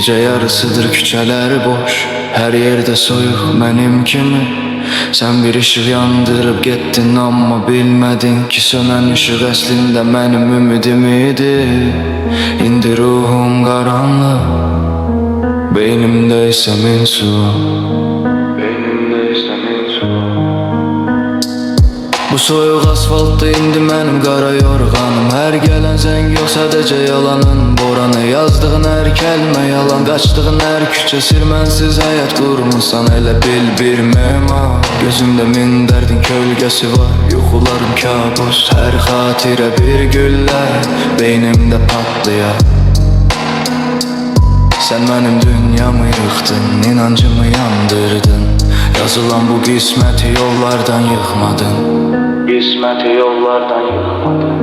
Gece yarısıdır, küçələr boş, her yerde soyuq mənim kimi. Sen bir ışık yandırıp gettin, amma bilmedin ki sönən ışık əslində mənim ümidim idi. İndi ruhum qaranlıq, beynimdə isə min su. Bu soyuq asfaltda indi mənim qara yorğanım. Hər gələn zəng yox, sadəcə yalanın boranı. Yazdığın hər kəlmə yalan, qaçdığın hər küçə sir. Mənsiz həyat qurmusan, elə bil bir memar. Gözümdə min dərdin kölgəsi var, yuxularım kabus. Hər xatirə bir güllə, beynimdə patlayar. Sen mənim dünyamı yıxdın, inancımı yandırdın. Yazılan bu qisməti yollardan yıxmadın. Qisməti yollardan yıxmadın.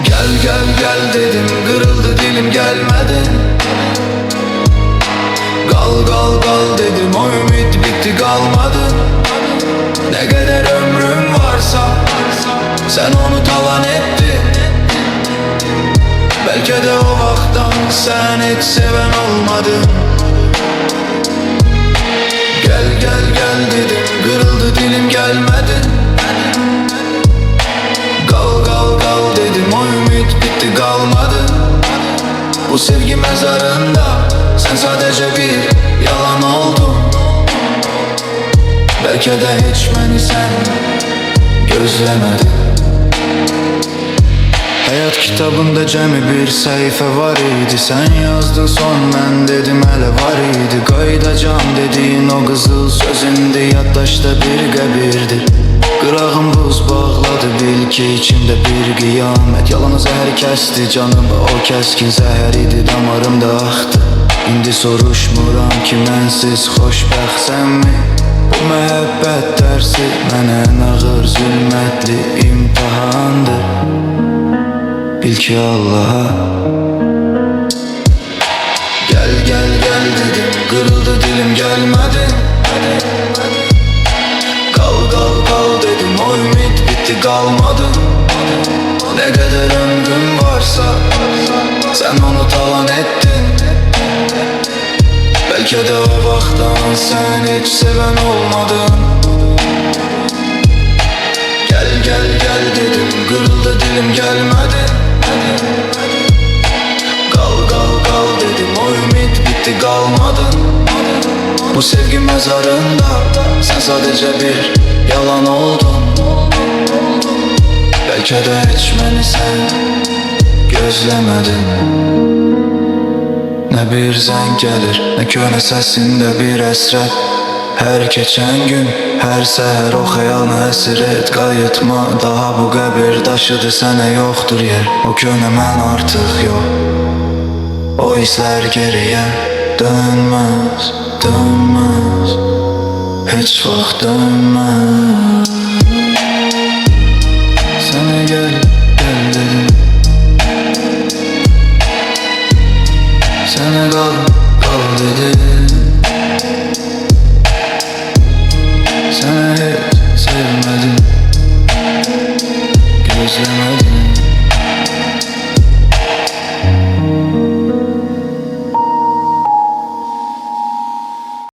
Gel gel gel dedim, kırıldı dilim gelmedin. Kal kal kal dedim, o ümit bitti kalmadı. Ne kadar ömrüm varsa sen onu talan ettin. Belki de o vaxtdan sen hiç seven olmadın. Gel gel gel dedim, kırıldı dilim gelmedin. Kal kal kal dedim, o ümit bitti kalmadı. Bu sevgi mezarında sen sadece bir yalan oldun. Belki de hiç beni sen gözlemedin. Hayat kitabında cəmi bir səhifə var idi. Sen yazdın son, mən dedim hələ var idi. Qaydacam dediğin o qızıl sözündü, yaddaşda bir qəbirdir. Qırağım buz bağladı, bil ki içimdə bir qiyamət. Yalanı zəhər kəsdi canımı, o kəskin zəhər idi, damarımda axdı. İndi soruşmuram ki mənsiz xoşbəxtsənmi? Bu məhəbbət dərsi mənə ən ağır zülmətli imtihandır. Bil ki Allah'a. Gel gel gel dedim, kırıldı dilim gelmedin. Kal kal kal dedim, o ümit bitti kalmadı. Ne kadar ömrüm varsa sen onu talan ettin. Belki de o vaxtdan sen hiç seven olmadın. Gel gel gel dedim, kırıldı dilim gelmedi. Kal kal kal dedim, o ümit bitti kalmadın. Bu sevgi mezarında sen sadece bir yalan oldun. Belki de hiç beni sen gözlemedin. Ne bir zəng gelir, ne köhnə səsində bir əsrət. Hər keçən gün, hər səhər o xəyalını əsir et. Qayıtma, daha bu qəbir daşıdır, sənə yoxdur yer. O köhnə mən artıq yox, o izlər geriyə dönməz, dönməz, heç vaxt dönməz. Sənə gel, gel dedim, sənə qal